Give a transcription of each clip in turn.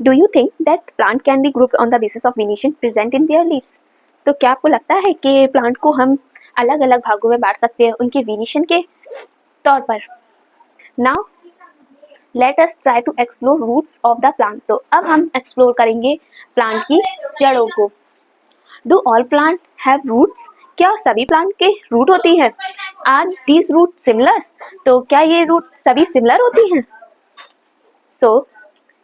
Do you think that plant can be group on the basis of venation present in their leaves? तो क्या आपको लगता है कि प्लांट को हम अलग अलग भागों में बांट सकते हैं उनके वेनिएशन के तौर पर? Now let us try to explore roots of the plant. तो अब हम एक्सप्लोर करेंगे प्लांट की जड़ों को। Do all plant have roots? क्या सभी प्लांट के रूट होती है? Are these root similar? तो क्या ये रूट सभी सिमिलर होती हैं? So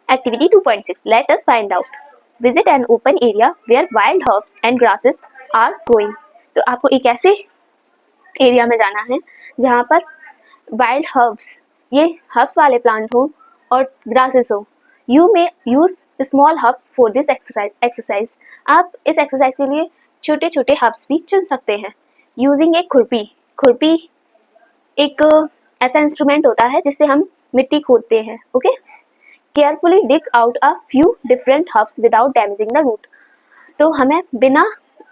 activity 2.6 let us find out. Visit an open area where wild herbs and grasses are growing. तो आपको एक ऐसे एरिया में जाना है जहाँ पर वाइल्ड हर्ब्स, ये हर्ब्स वाले प्लांट हो और ग्रासेस हो। You may use small herbs for this exercise. आप इस एक्सरसाइज के लिए छोटे छोटे हर्ब्स भी चुन सकते हैं। यूजिंग ए खुरपी। खुरपी एक ऐसा इंस्ट्रूमेंट होता है जिससे हम मिट्टी खोदते हैं। Okay, carefully dig out a few different herbs without damaging the root. तो हमें बिना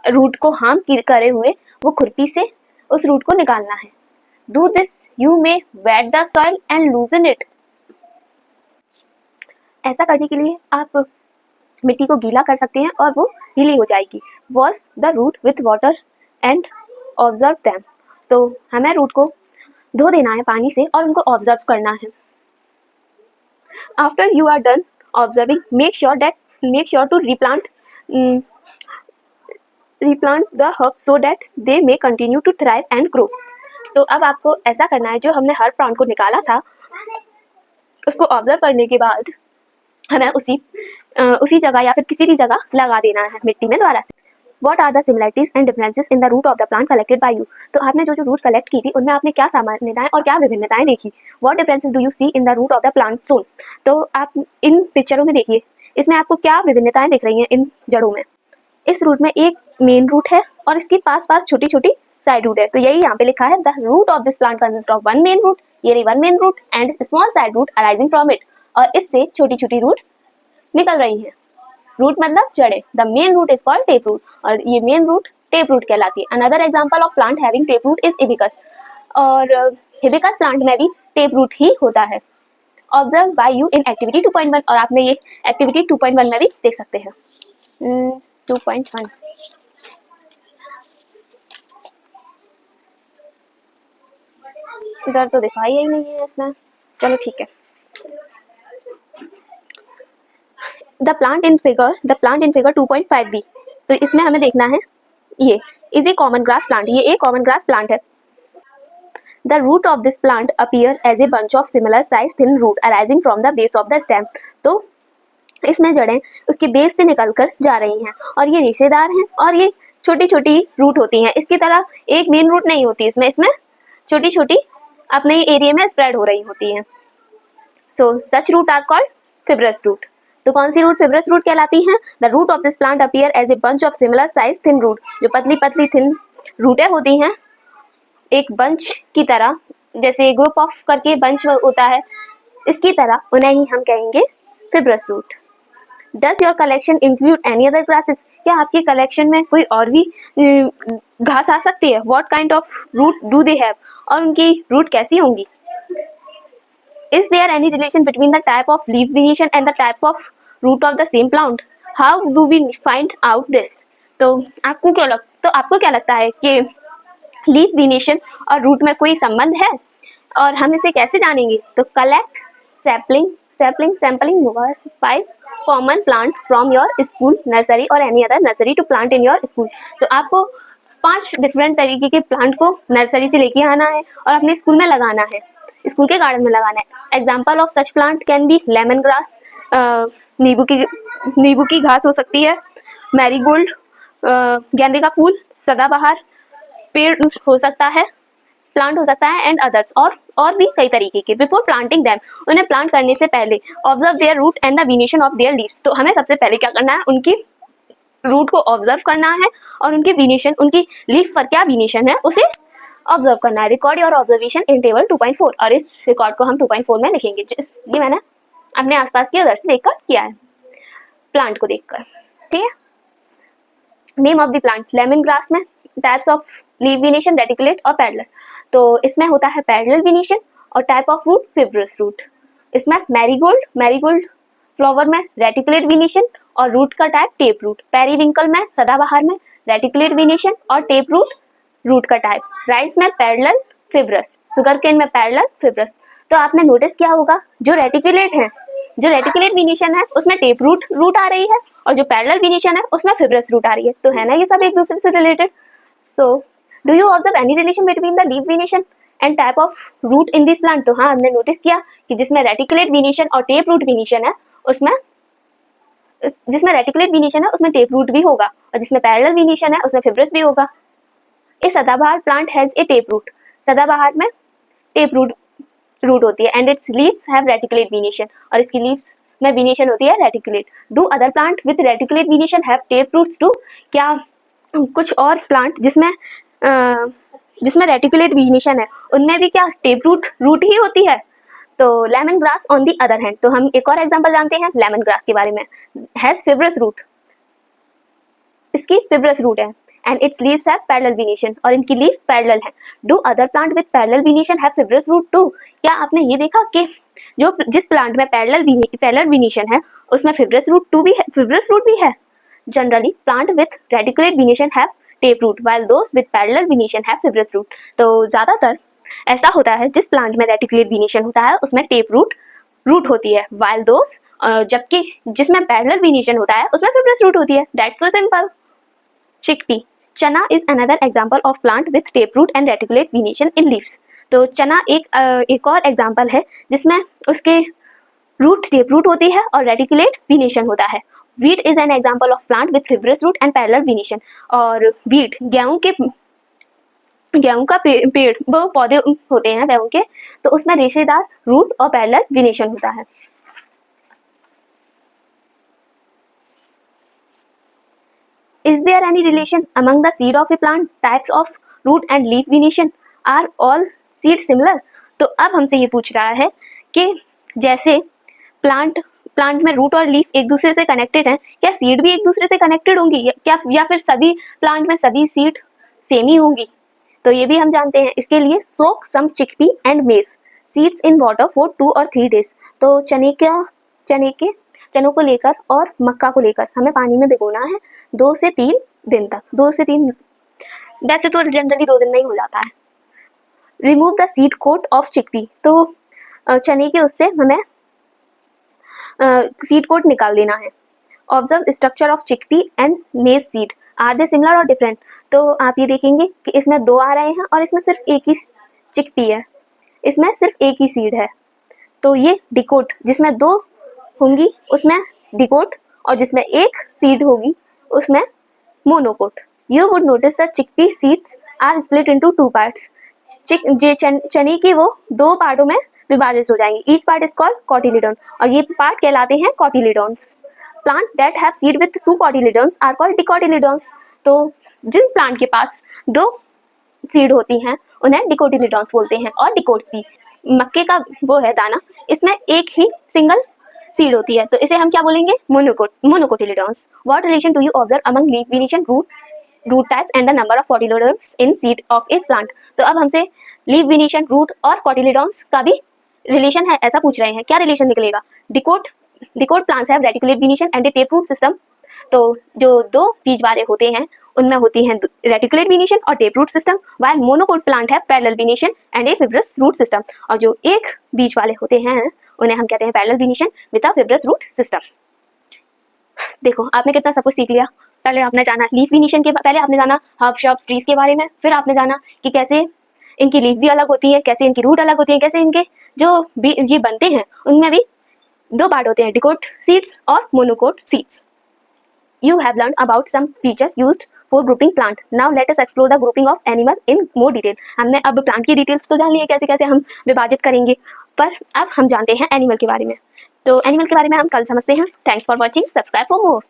रूट को हार्म करे हुए वो खुरपी से उस रूट को निकालना है। Do this you may wet the soil and loosen it. ऐसा करने के लिए आप मिट्टी को गीला कर सकते हैं और वो गीली हो जाएगी। Wash the root with water and observe them. तो हमें रूट को धो देना है पानी से और उनको ऑब्जर्व करना है। After you are done observing, make sure to replant the herbs so that they may continue to thrive and grow. तो अब आपको ऐसा करना है, जो हमने हर प्लांट को निकाला था उसको ऑब्जर्व करने के बाद हमें उसी जगह या फिर किसी भी जगह लगा देना है मिट्टी में दोबारा से। What are the similarities and differences in the root of the plant collected by you? तो आपने जो रूट कलेक्ट की थी उनमें आपने क्या सामान्यताएं और क्या विभिन्नताएं देखी? What differences do you see in the root of the plant sown? तो आप इन पिक्चरों में देखिए, इसमें आपको क्या विभिन्नताएं दिख रही हैं इन जड़ों में। इस रूट में एक मेन रूट है और इसके पास पास छोटी छोटी साइड रूट है। तो यही यहाँ पे लिखा है, the root of this plant consist of one main root, ये रही one main root and small side root arising from it. और इससे छोटी छोटी रूट निकल रही है। रूट मतलब जड़े। The main root is called tap root और ये मेन रूट टेप रूट कहलाती है। Another example of plant having tap root is hibiscus, और हिबिस्कस प्लांट में भी टेप रूट ही होता है। Observe by you in activity 2.1, और आपने ये एक्टिविटी 2.1 में भी देख सकते हैं। 2.1 इधर तो दिखाई ही नहीं है इसमें, चलो ठीक है। The plant in figure 2.5b, तो इसमें हमें देखना है ये is a common grass plant, ये एक कॉमन ग्रास प्लांट है। The root of this plant appear as a bunch of similar size thin root arising from the base of the stem. तो इसमें जड़ें उसके बेस से निकल कर जा रही हैं और ये रेशेदार हैं और ये छोटी छोटी रूट होती हैं। इसकी तरह एक मेन रूट नहीं होती इसमें छोटी छोटी अपने एरिया में स्प्रेड हो रही होती हैं। So such root are called fibrous root. तो कौन सी रूट फिब्रस रूट कहलाती हैं? The root of this plant appear as a bunch of similar size thin root. जो पतली पतली थिन रूटें होती हैं एक बंच की तरह, जैसे ग्रुप ऑफ करके बंच होता है, इसकी तरह उन्हें ही हम कहेंगे fibrous root. Does your collection include any other grasses? क्या आपके कलेक्शन में कोई और भी घास आ सकती है? What kind of root do they have? और उनकी रूट कैसी होंगी? Is there any relation between the type of leaf venetion and the type of root of the same plant? How do we find out this? तो आपको क्या लगता है कि लीफ वेनेशन और रूट में कोई संबंध है और हम इसे कैसे जानेंगे? तो collect sampling 5 common plant from your school nursery और any other nursery to plant in your school. तो आपको 5 डिफरेंट तरीके के प्लांट को नर्सरी से लेके आना है और अपने स्कूल में लगाना है, स्कूल के गार्डन में लगाना है। Example of such plant can B lemon grass, नींबू की घास हो सकती है, मैरीगोल्ड, गेंदे का फूल, सदाबहार पेड़ हो सकता है, प्लांट हो सकता है एंड अदर्स, और भी कई तरीके के। बिफोर प्लांटिंग देम, उन्हें प्लांट करने से पहले observe their root and the venation of their leaves. तो हमें सबसे पहले क्या करना है, उनकी रूट को ऑब्जर्व करना है और उनकी वेनेशन, उनकी लीफ पर क्या वेनेशन है उसे ऑब्जर्व करना है। Record your observation in table 2.4, और इस रिकॉर्ड को हम 2.4 में लिखेंगे। ये मैंने अपने आसपास के उधर से देखकर किया है, प्लांट को देखकर, ठीक है। Name of the plant, lemon grass में types of leaf venation, reticulate और पैरेलल। तो इसमें होता है पैरेलल वेनेशन और type of root fibrous root. इसमें मैरीगोल्ड फ्लावर में रेटिकुलेट वेनिशन और रूट का टाइप टेप रूट। पेरीविंकल में, सदाबहार में रेटिकुलेट वेनिशन और टेप रूट, रूट का टाइप। राइस में पैरेलल फिब्रस, शुगर केन में पैरेलल फिब्रस। तो आपने नोटिस किया होगा जो रेटिकुलेट है, जो रेटिकुलेट वेनिशन है उसमें टेप रूट आ रही है, और जो पैरेलल वेनिशन है उसमें फिब्रस रूट आ रही है। तो है ना ये सब एक दूसरे से related. So do you observe any relation between the leaf venation and type of root in this plant? तो हाँ, हमने नोटिस किया कि जिसमें रेटिकुलेट वेनिशन और टेप रूट वेनिशन है उसमें, जिसमें रेटिकुलेट वेनिशन है उसमें टेप रूट भी होगा, और जिसमें पैरेलल वेनिशन है उसमें फिब्रस भी होगा। A sadabahar plant has a tap root, सदाबहार में टेप रूट होती है, and its leaves have reticulate venation, और इसकी लीव्स में वेनिशन होती है reticulate. Do other plant with reticulate venation have tap roots too? क्या कुछ और प्लांट जिसमें रेटिकुलेट वेनिशन है उनमें भी क्या टेप रूट ही होती है? तो lemon grass on the other hand, तो हम एक और एग्जांपल जानते हैं लेमन ग्रास के बारे में, हैज फिब्रस रूट, इसकी फिब्रस रूट है, and its leaves have parallel venation, और इनकी लीफ पैरेलल है। Do other plant with parallel venation have fibrous root too? क्या आपने ये देखा कि जिस प्लांट में पैरेलल वेनिशन है उसमें फिब्रस रूट भी है? Generally plant with reticulate venation have tap root while those with parallel venation have fibrous root. तो ज्यादातर ऐसा होता है जिस प्लांट में रेटिकुलेट वेनिशन होता है उसमें टेप रूट होती है, व्हाइल दोस, जबकि जिसमें पैरेलल वेनिशन होता है उसमें फिब्रस रूट होती है। That's so simple. Chickpea, chana is another example of plant with tap root and reticulate venation in leaves. तो चना एक और एग्जाम्पल है जिसमें उसके रूट टेप रूट होती है और रेटिकुलेट वेनिशन होता है। Wheat is an example of plant with fibrous root and parallel venation. और वीट गेहूं का पेड़ वो पौधे होते हैं गेहूं के, तो उसमें रेशेदार रूट और पैरेलल वेनिशन होता है। Is there any relation among the seed of a plant, types of root and leaf venetion? Are all seeds similar? तो अब हमसे ये पूछ रहा है कि जैसे प्लांट में रूट और लीफ एक दूसरे से कनेक्टेड हैं, क्या सीड भी एक दूसरे से कनेक्टेड होंगी या फिर सभी प्लांट में सभी सीड सेम ही होंगी? तो ये भी हम जानते हैं। इसके लिए soak some chickpea and maize seeds in water for 2 or 3 days। तो चनों को लेकर और मक्का को लेकर हमें पानी में भिगोना है 2 से 3 दिन तक। 2 से 3, वैसे तो जनरली 2 दिन में ही हो जाता है। Remove the seed coat of chickpea, तो चने के उससे हमें सीड कोट निकाल देना है। Observe structure of chickpea and maize seed, are they similar और डिफरेंट? तो आप ये देखेंगे कि इसमें 2 आ रहे हैं और इसमें सिर्फ एक ही चिकपी है, इसमें सिर्फ एक ही सीड है। तो ये डिकोट, जिसमें 2 होंगी उसमें डिकोट, और जिसमें एक सीड होगी उसमें monocot. You would notice the chickpea seeds are split into 2 parts. चने की वो 2 पार्टों में विभाजित हो जाएंगे। Each part is called cotyledon, और ये पार्ट कहलाते हैं cotyledons. Plant that have seed with 2 cotyledons are called dicotyledons. तो जिन प्लांट के पास 2 सीड होती हैं उन्हें डिकोटिलीडॉन्स बोलते हैं। और डिकोट्स भी, मक्के का वो है दाना, इसमें एक ही सिंगल सीड होती है, तो इसे हम क्या बोलेंगे? Monocotyledons. What relation do you observe among leaf venation, root types and the number of cotyledons in seed of a plant? तो अब हमसे लीफ वेनिशन, रूट और कॉटिलीडॉन्स का भी रिलेशन है ऐसा पूछ रहे हैं। क्या रिलेशन निकलेगा? Dicot plants have reticulate venation and a tap root system. तो जो 2 बीज वाले होते हैं उनमें होती है रेटिकुलेट वेनिशन और tap root system, while monocot plant है parallel venation and a fibrous root system. और जो एक बीज वाले होते हैं उन्हें हम कहते हैं parallel venation with a fibrous root system. देखो आपने कितना सब कुछ सीख लिया। पहले आपने जाना लीफ वेनिशन के, पहले आपने जाना हर्ब श्रब्स ट्रीज के बारे में, फिर आपने जाना कि कैसे इनकी लीफ भी अलग होती है, कैसे इनकी रूट अलग होती है, कैसे इनके जो ये बनते हैं उनमें भी 2 पार्ट होते हैं, डिकोट सीड्स और monocot seeds. You have learned about some features used for grouping plant. Now let us explore the grouping of animal in more detail. हमने अब प्लांट की डिटेल्स तो जान ली है कैसे कैसे हम विभाजित करेंगे, पर अब हम जानते हैं एनिमल के बारे में। तो एनिमल के बारे में हम कल समझते हैं। Thanks for watching, subscribe for more.